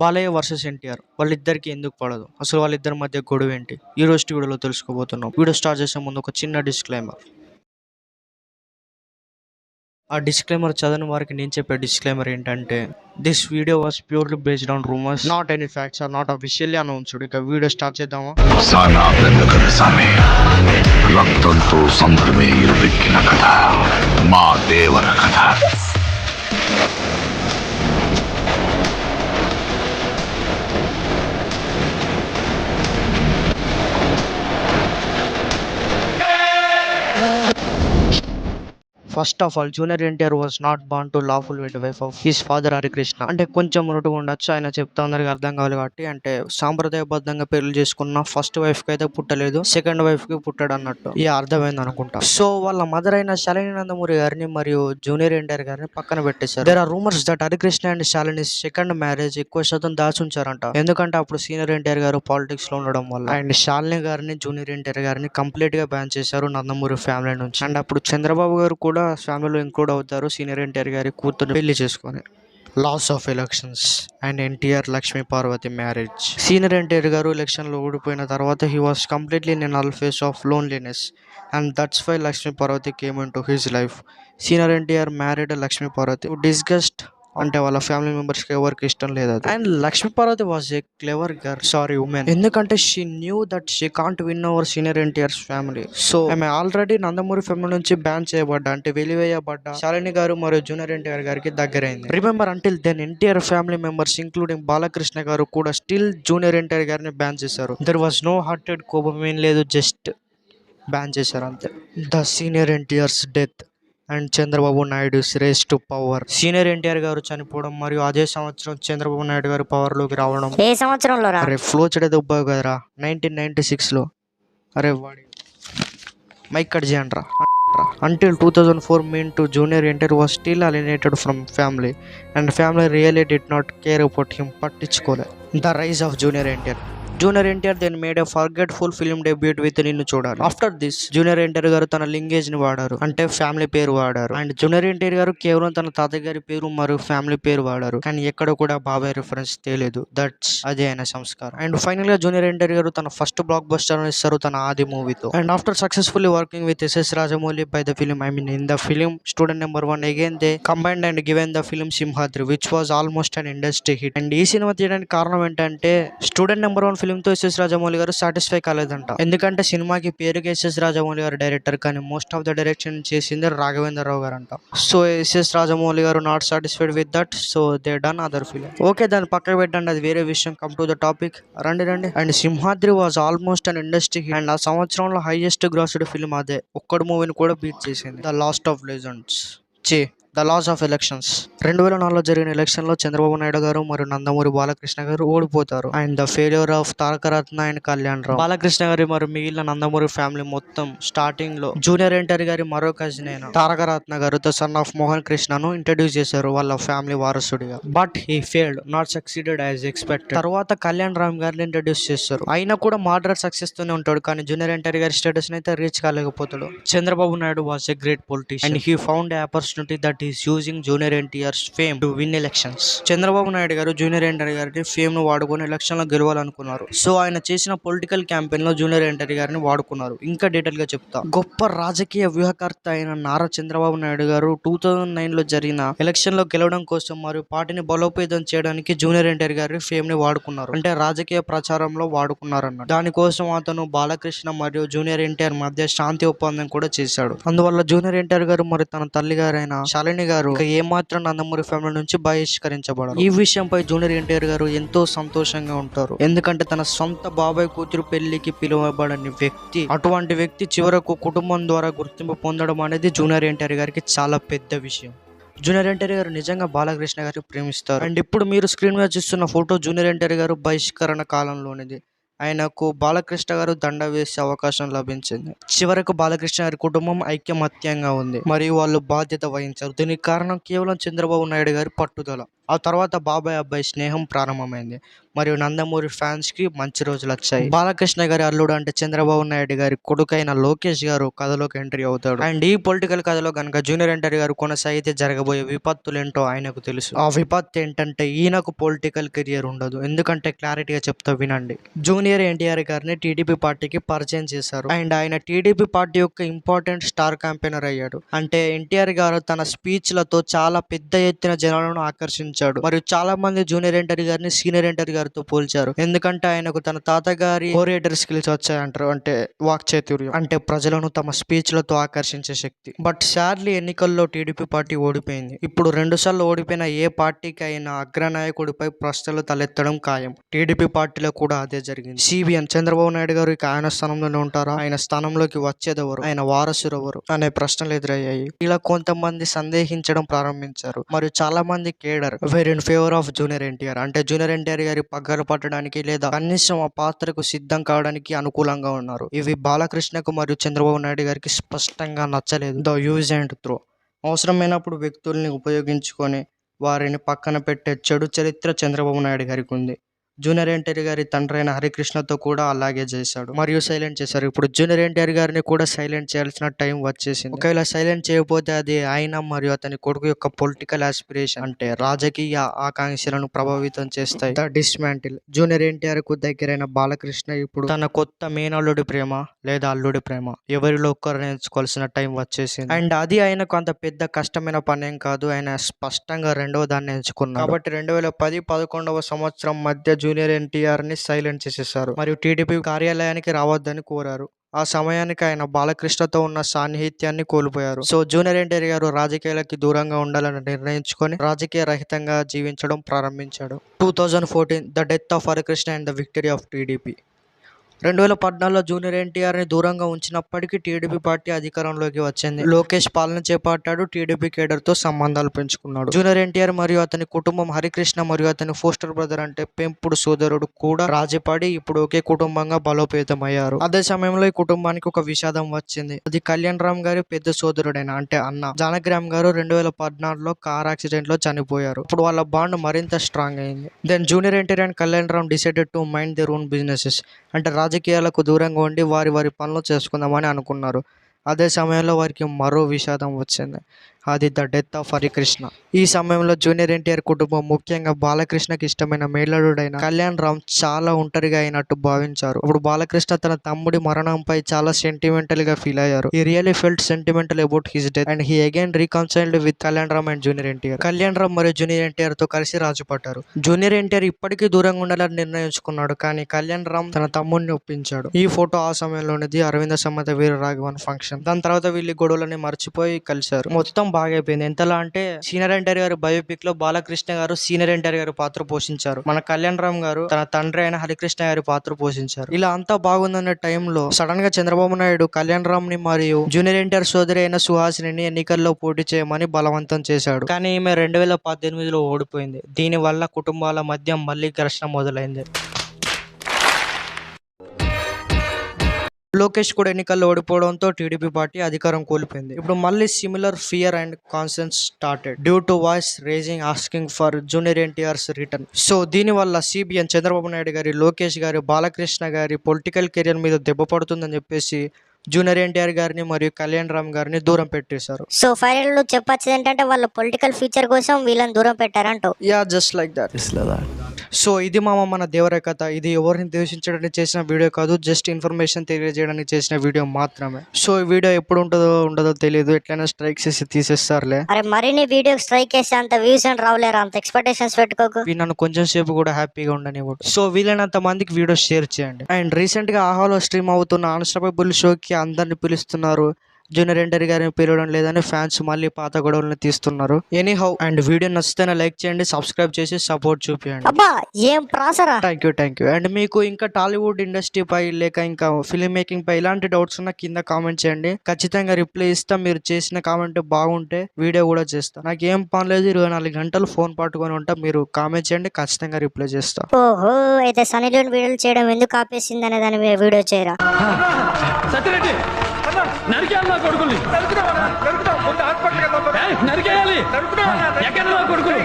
Balayya versus NTR వాళ్ళిద్దరికి ఎందుకు పడదు, అసలు వాళ్ళిద్దరి మధ్య గొడవ ఏంటి, ఈ రోజు వీడియోలో తెలుసుకోబోతున్నాం. వీడియో స్టార్ట్ చేసే ముందు ఒక చిన్న డిస్క్లైమర్. ఆ డిస్క్లైమర్ చదవని వారికి నేను చెప్పే డిస్క్లైమర్ ఏంటంటే, this video was purely based on rumours, not any facts or not officially announced. ఇక వీడియో స్టార్ట్ చేద్దామా? రక్తంతో సంద్రమే ఇరువెక్కిన కథ మా దేవర కథ. First of all, junior NTR was not born to lawful with wife of his father Harikrishna. అంటే కొంచెం మురుటుగా ఉండొచ్చు, ఆయన చెప్తా అందరికి అర్థం కావాలి కాబట్టి. అంటే సాంప్రదాయబద్ధంగా పెళ్లి చేసుకున్న ఫస్ట్ వైఫ్ కి అయితే పుట్టలేదు, సెకండ్ వైఫ్ కి పుట్టాడు అన్నట్టు. ఈ అర్థమైంది అనుకుంటా. సో వాళ్ళ మదర్ అయిన శాలిని నందమూరి గారిని మరియు జూనియర్ ఎన్టీఆర్ గారిని పక్కన పెట్టేశారు. There are rumours that Harikrishna and Shalini second marriage ఎక్కువ శాతం దాచుంచారంట. ఎందుకంటే అప్పుడు సీనియర్ ఎన్టీఆర్ గారు పాలిటిక్స్ లో ఉండడం వల్ల. అండ్ శాలిని గారిని జూనియర్ ఎన్టీఆర్ గారిని కంప్లీట్ గా బ్యాన్ చేశారు నందమూరి ఫ్యామిలీ నుంచి. అండ్ అప్పుడు చంద్రబాబు గారు కూడా ఫ్యామిలీలో ఇంక్లూడ్ అవుతారు, సీనియర్ ఎన్టీఆర్ గారి కూతురు పెళ్లి చేసుకొని. Loss of elections and NTR Lakshmi Parvati marriage. Senior NTR గారు ఎలక్షన్లో ఓడిపోయిన తర్వాత he was completely in null phase of loneliness, and that's why Lakshmi Parvati came in to his life. Senior NTR married Lakshmi Parvati. Disgust అంటే వాళ్ళ ఫ్యామిలీ మెంబర్స్ కి ఎవరికి ఇష్టం లేదు అది. And Lakshmi Parvati was a clever girl, sorry woman, ఎందుకంటే she knew that she can't win over senior NTR's family. So ఆమె already Nandamuri family నుంచి బ్యాన్ చేయబడ్డా, అంటే వెలివేయబడ్డా శాలిని గారు మరియు జూనియర్ ఎన్టీఆర్ గారికి దగ్గరైంది. Remember, until then NTR family members including Balakrishna గారు కూడా స్టిల్ జూనియర్ ఎన్టీఆర్ గారిని బ్యాన్ చేశారు. దెర్ వాజ్ నో హార్టెడ్ కోపం ఏం లేదు, జస్ట్ బ్యాన్ చేశారు అంతే. The senior NTR's death and Chandrababu Naidu race to power. Senior NTR గారు చనిపోవడం మరియు అదే సంవత్సరం చంద్రబాబు నాయుడు గారు పవర్ లోకి రావడం. ఏ సంవత్సరంలో? అరే ఫ్లో చెడేది ఉబ్బా కదరా, 1996లో. అరే వాడి మైక్ కట్ చేయండి రా. Until 2004 mean to junior NTR was still alienated from family, and family really did not care about him. పట్టించుకోలే. The rise of junior NTR. Junior NTR then made a forgetful film debut with Ninnu Choodali. After this junior NTR గారు తన లింగేజ్ ని వాడారు, అంటే family పేరు వాడారు. And junior NTR గారు కేవలం తన తాతయ్య గారి పేరు మరియు ఫ్యామిలీ పేరు వాడారు, కానీ ఎక్కడ కూడా బాబాయ్ రిఫరెన్స్ తేలేదు. దట్స్ అదే ఆయన సంస్కారం. అండ్ ఫైనల్ గా జూనియర్ ఎన్టీఆర్ గారు తన ఫస్ట్ బ్లాక్ బస్టర్ ఇస్తారు తన ఆది మూవీతో. And after successfully working with SS Rajamouli by the film, I mean in the film student number 1, again they combined and given the film Simhadri, which was almost an industry hit. అండ్ ఈ cinema తీయడానికి కారణం ఏంటంటే, student number 1 film తో ఎస్ఎస్ రాజమౌళి గారు satisfy కాలేదంట. ఎందుకంటే సినిమాకి పేరుకి ఎస్ఎస్ రాజమౌళి గారు డైరెక్టర్, కానీ మోస్ట్ ఆఫ్ ద డైరెక్షన్ చేసింది రాఘవేంద్రరావు గారు అంట. సో ఎస్ఎస్ రాజమౌళి గారు not satisfied with that, so they done other film. Okay, దాన్ని పక్కన పెట్టండి, అది వేరే విషయం. కమ్ టు ద టాపిక్, రండి. And Simhadri was almost an industry hit, and ఆ సంవత్సరంలో హైయెస్ట్ గ్రాస్డ్ ఫిలిం అదే. ఒక్కడు మూవీని కూడా బీట్ చేసింది. The last of legends, the loss of elections. 2004లో జరిగిన ఎలక్షన్ లో చంద్రబాబు నాయుడు గారు మరియు నందమూరి బాలకృష్ణ గారు ఓడిపోతారు. And the failure of Tarakaratna and Kalyan Rao. Balakrishna గారి మరియు మిగిలిన నందమూరి ఫ్యామిలీ మొత్తం స్టార్టింగ్ లో జూనియర్ ఎన్టీఆర్ గారి మరో కజిన్ అయిన తారకరత్న గారు ద సన్ ఆఫ్ మోహన్ కృష్ణను ఇంట్రడ్యూస్ చేశారు వాళ్ళ ఫ్యామిలీ వారసుడిగా. But he failed, not succeeded as expected. తర్వాత కళ్యాణ్ రామ్ గారిని ఇంట్రడ్యూస్ చేస్తారు. అయినా కూడా మోడరేట్ సక్సెస్ తోనే ఉంటాడు, కానీ జూనియర్ ఎన్టీఆర్ గారి స్టేటస్ అయితే రీచ్ కాలేకపోతాడు. Chandrababu Naidu was a great politician, and he found a opportunity that is using junior NTR's fame to win elections. Chandrababu Naidu గారు జూనియర్ ఎన్టీఆర్ గారిని ఫేమ్ ను వాడుకొని ఎలక్షన్ లో గెలవాలనుకున్నారు. సో ఆయన చేసిన పొలిటికల్ క్యాంపెయిన్ లో జూనియర్ ఎన్టీఆర్ గారిని వాడుకున్నారు. ఇంకా డీటెయిల్ గా చెప్తా. గొప్ప రాజకీయ వ్యూహకర్త అయిన నారా చంద్రబాబు నాయుడు గారు 2009లో జరిగిన ఎలక్షన్ లో గెలవడం కోసం మరియు పార్టీని బలోపేతం చేయడానికి జూనియర్ ఎన్టీఆర్ గారి ఫేమ్ ని వాడుకున్నారు, అంటే రాజకీయ ప్రచారంలో వాడుకున్నారు అన్న. దానికోసం అతను బాలకృష్ణ మరియు జూనియర్ ఎన్టీఆర్ మధ్య శాంతి ఒప్పందం కూడా చేశాడు. అందువల్ల జూనియర్ ఎన్టీఆర్ గారు మరియు తన తల్లి గారైన శాలిని గారు ఏమాత్రం నందమూరి ఫ్యామిలీ నుంచి బహిష్కరించబడారు. ఈ విషయంపై జూనియర్ ఎన్టీఆర్ గారు ఎంతో సంతోషంగా ఉంటారు, ఎందుకంటే తన సొంత బాబాయ్ కూతురు పెళ్లికి పిలువబడని వ్యక్తి, అటువంటి వ్యక్తి చివరకు కుటుంబం ద్వారా గుర్తింపు పొందడం అనేది జూనియర్ ఎన్టీఆర్ గారికి చాలా పెద్ద విషయం. జూనియర్ ఎన్టీఆర్ గారు నిజంగా బాలకృష్ణ గారిని ప్రేమిస్తారు. అండ్ ఇప్పుడు మీరు స్క్రీన్ మీద చూస్తున్న ఫోటో జూనియర్ ఎన్టీఆర్ గారు బహిష్కరణ కాలంలోనిది. ఆయనకు బాలకృష్ణ గారు దండ వేసే అవకాశం లభించింది. చివరకు బాలకృష్ణ గారి కుటుంబం ఐక్యమత్యంగా ఉంది మరియు వాళ్ళు బాధ్యత వహించారు. దీనికి కారణం కేవలం చంద్రబాబు నాయుడు గారి పట్టుదల. ఆ తర్వాత బాబాయ్ అబ్బాయి స్నేహం ప్రారంభమైంది మరియు నందమూరి ఫ్యాన్స్ కి మంచి రోజులు వచ్చాయి. బాలకృష్ణ గారి అల్లుడు అంటే చంద్రబాబు నాయుడు గారి కొడుకైన లోకేష్ గారు కథలోకి ఎంట్రీ అవుతాడు. అండ్ ఈ పొలిటికల్ కథలో కనుక జూనియర్ ఎన్టీఆర్ గారు కొనసాగితే జరగబోయే విపత్తులేంటో ఆయనకు తెలుసు. ఆ విపత్తు ఏంటంటే ఈయనకు పొలిటికల్ కెరియర్ ఉండదు. ఎందుకంటే క్లారిటీగా చెప్తా వినండి. జూనియర్ ఎన్టీఆర్ గారిని టీడీపీ పార్టీకి పరిచయం చేశారు. అండ్ ఆయన టీడీపీ పార్టీ యొక్క ఇంపార్టెంట్ స్టార్ క్యాంపెయినర్ అయ్యాడు. అంటే ఎన్టీఆర్ గారు తన స్పీచ్ లతో చాలా పెద్ద ఎత్తున జనాలను ఆకర్షించాడు. మరియు చాలా మంది జూనియర్ ఎన్టీఆర్ గారిని సీనియర్ ఎన్టీఆర్ గారితో పోల్చారు. ఎందుకంటే ఆయనకు తన తాతగారి ఓరియేటర్ స్కిల్స్ వచ్చాయంటారు. అంటే వాక్చాతుర్యం, అంటే ప్రజలను తమ స్పీచ్ లతో ఆకర్షించే శక్తి. బట్ సాడ్లీ ఎన్నికల్లో టీడీపీ పార్టీ ఓడిపోయింది. ఇప్పుడు 2 సార్లు ఓడిపోయిన ఏ పార్టీకి అయినా అగ్రనాయకుడిపై ప్రశ్నలు తలెత్తడం ఖాయం. టీడీపీ పార్టీలో కూడా అదే జరిగింది. సిబిఎన్ చంద్రబాబు నాయుడు గారు ఇక ఆయన స్థానంలోనే ఉంటారా, ఆయన స్థానంలోకి వచ్చేదెవరు, ఆయన వారసుడు ఎవరు అనే ప్రశ్నలు ఎదురయ్యాయి. ఇలా కొంతమంది సందేహించడం ప్రారంభించారు. మరియు చాలా మంది cadre were in favour of junior NTR, అంటే జూనియర్ ఎన్టీఆర్ గారి పగ్గాలు పట్టడానికి లేదా కనీసం ఆ పాత్రకు సిద్ధం కావడానికి అనుకూలంగా ఉన్నారు. ఇవి బాలకృష్ణకు మరియు చంద్రబాబు నాయుడు గారికి స్పష్టంగా నచ్చలేదు. ద యూజ్ అండ్ త్రో, అవసరమైనప్పుడు వ్యక్తుల్ని ఉపయోగించుకొని వారిని పక్కన పెట్టే చెడు చరిత్ర చంద్రబాబు నాయుడు గారికి ఉంది. జూనియర్ ఎన్టీఆర్ గారి తండ్రి అయిన హరికృష్ణతో కూడా అలాగే చేశాడు మరియు సైలెంట్ చేశారు. ఇప్పుడు జూనియర్ ఎన్టీఆర్ గారిని కూడా సైలెంట్ చేయాల్సిన టైం వచ్చేసింది. ఒకవేళ సైలెంట్ చేయకపోతే అది ఆయన మరియు అతని కొడుకు యొక్క పొలిటికల్ ఆస్పిరేషన్, అంటే రాజకీయ ఆకాంక్షలను ప్రభావితం చేస్తాయి. ద డిస్మాంటిల్, జూనియర్ ఎన్టీఆర్ కు దగ్గరైన బాలకృష్ణ ఇప్పుడు తన కొత్త మేనల్లుడి ప్రేమ లేదా అల్లుడి ప్రేమ ఎవరిలో ఒక్కరిని ఎంచుకోవాల్సిన టైం వచ్చేసింది. అండ్ అది ఆయనకు అంత పెద్ద కష్టమైన పనేం కాదు. ఆయన స్పష్టంగా రెండవ దాన్ని ఎంచుకున్నాడు. కాబట్టి 2010-11 సంవత్సరం మధ్య జూనియర్ ఎన్టీఆర్ ని సైలెంట్ చేసేశారు మరియు టీడీపీ కార్యాలయానికి రావద్దని కోరారు. ఆ సమయానికి ఆయన బాలకృష్ణతో ఉన్న సాన్నిహిత్యాన్ని కోల్పోయారు. సో జూనియర్ ఎన్టీఆర్ గారు రాజకీయాలకి దూరంగా ఉండాలని నిర్ణయించుకొని రాజకీయ రహితంగా జీవించడం ప్రారంభించాడు. 2014 the death of Harikrishna and the victory of TDP. 2014లో జూనియర్ ఎన్టీఆర్ ని దూరంగా ఉంచినప్పటికీ టీడీపీ పార్టీ అధికారంలోకి వచ్చింది. లోకేష్ పాలన చేపట్టాడు. టీడీపీ కేడర్ తో సంబంధాలు పెంచుకున్నాడు. జూనియర్ ఎన్టీఆర్ మరియు అతని కుటుంబం హరికృష్ణ మరియు అతని ఫోస్టర్ బ్రదర్ అంటే పెంపుడు సోదరుడు కూడా రాజీపడి ఇప్పుడు ఒకే కుటుంబంగా బలోపేతమయ్యారు. అదే సమయంలో ఈ కుటుంబానికి ఒక విషాదం వచ్చింది. అది కళ్యాణ్ రామ్ గారి పెద్ద సోదరుడైన అంటే అన్న జానకిరామ్ గారు 2014లో కార్ యాక్సిడెంట్ లో చనిపోయారు. ఇప్పుడు వాళ్ళ బాండ్ మరింత స్ట్రాంగ్ అయింది. Then junior NTR and Kalyan Ram decided to mind their own businesses, అంటే రాజకీయాలకు దూరంగా ఉండి వారి పనులు చేసుకుందామని అనుకున్నారు. అదే సమయంలో వారికి మరో విషాదం వచ్చింది. అది ద డెత్ ఆఫ్ హరికృష్ణ. ఈ సమయంలో జూనియర్ ఎన్టీఆర్ కుటుంబం ముఖ్యంగా బాలకృష్ణకి ఇష్టమైన మేనల్లుడైన కళ్యాణ్ రామ్ చాలా ఒంటరిగా అయినట్టు భావించారు. ఇప్పుడు బాలకృష్ణ తన తమ్ముడి మరణంపై చాలా సెంటిమెంటల్ గా ఫీల్ అయ్యారు. He really felt sentimental about his death and he again reconciled with Kalyan Ram and junior NTR. Kalyan Ram మరియు జూనియర్ ఎన్టీఆర్ తో కలిసి రాజు పట్టారు. జూనియర్ ఎన్టీఆర్ ఇప్పటికీ దూరంగా ఉండాలని నిర్ణయించుకున్నాడు, కానీ కళ్యాణ్ రామ్ తన తమ్ముడిని ఒప్పించాడు. ఈ ఫోటో ఆ సమయంలోనిది అరవింద సమేత వీర రాఘవన్ ఫంక్షన్. దాని తర్వాత వీళ్ళు గొడవలని మర్చిపోయి కలిశారు. మొత్తం బాగా అయిపోయింది. ఎంతలా అంటే సీనియర్ ఎన్టీఆర్ గారు బయోపిక్ లో బాలకృష్ణ గారు సీనియర్ ఎన్టీఆర్ గారి పాత్ర పోషించారు. మన కళ్యాణ్ రామ్ గారు తన తండ్రి అయిన హరికృష్ణ గారి పాత్ర పోషించారు. ఇలా అంతా బాగుందన్న టైంలో సడన్ గా చంద్రబాబు నాయుడు కళ్యాణ్ రామ్ ని మరియు జూనియర్ ఎన్టీఆర్ సోదరి అయిన సుహాసిని ఎన్నికల్లో పోటీ చేయమని బలవంతం చేశాడు. కానీ ఈమె 2018లో ఓడిపోయింది. దీని వల్ల కుటుంబాల మధ్య మళ్ళీ ఘర్షణ మొదలైంది. లోకేష్ కూడా ఎన్నికల్లో ఓడిపోవడంతో టీడీపీ పార్టీ అధికారం కోల్పోయింది. ఇప్పుడు మళ్ళీ similar fear and concerns started due to voice raising asking for junior NTR's return. So దీనివల్ల సిబిఎన్ చంద్రబాబు నాయుడు గారి, లోకేష్ గారి, బాలకృష్ణ గారి పొలిటికల్ కెరియర్ మీద దెబ్బ పడుతుందని చెప్పేసి జూనియర్ ఎన్టీఆర్ గారిని మరియు కళ్యాణ్ రామ్ గారిని దూరం పెట్టేశారు. సో ఫైనల్ లో చెప్పొచ్చు ఏంటంటే వాళ్ళ పొలిటికల్ ఫ్యూచర్ కోసం వీళ్ళని దూరం పెట్టారంటావు. Yeah, just like that. So ఇది మన దేవర కథ. ఇది ఎవరిని ద్వేషించడానికి చేసిన వీడియో కాదు, జస్ట్ ఇన్ఫర్మేషన్ తెలియజేయడానికి చేసిన వీడియో మాత్రమే. సో ఈ వీడియో ఎప్పుడు ఉండదో తెలియదు, ఎట్లయినా స్ట్రైక్ చేసి తీసేస్తారులే. అరే మరిన్ని వీడియో స్ట్రైక్ చేస్తే అంత వ్యూస్ అండ్ రావులేరా, అంత ఎక్స్పెక్టేషన్స్ పెట్టుకోకు. నన్ను కొంచెం సేపు కూడా హ్యాపీగా ఉండనివ్వడు. సో వీలైనంత మందికి వీడియో షేర్ చేయండి. అండ్ రీసెంట్ గా ఆహాలో స్ట్రీమ్ అవుతున్న అన్స్టాపబుల్ షోకి అందరిని పిలుస్తున్నారు. జూనియర్ ఎన్టీఆర్ గారిని పిలవడం లేదని ఫ్యాన్స్ మళ్ళీ పాత గొడవలను తీస్తున్నారు. ఎనీహౌ, అండ్ వీడియో నచ్చితేనే లైక్ చేయండి, సబ్స్క్రైబ్ చేసి సపోర్ట్ చూపించండి. అబ్బా ఏం ప్రాసరా. Thank you. అండ్ మీకు ఇంకా టాలీవుడ్ ఇండస్ట్రీ పై లేక ఇంకా ఫిల్మ్ మేకింగ్ పై ఇలాంటి డౌట్స్ ఉన్నా కింద కామెంట్ చేయండి. ఖచ్చితంగా రిప్లై ఇస్తా. మీరు చేసిన కామెంట్ బాగుంటే వీడియో కూడా చేస్తా. నాకు ఏం పని లేదు, 24 గంటలు ఫోన్ పట్టుకొని ఉంటా. మీరు కామెంట్ చేయండి, ఖచ్చితంగా రిప్లై చేస్తా. ఓహో, అయితే సనీ లియోన్ వీడియోలు చేయడం ఎందుకు ఆపేసింది అనే దాని మీద వీడియో చేయరా. నరికేయాలి నా కొడుకుని, నరికేయాలి. ఎక్కడ నా కొడుకుని?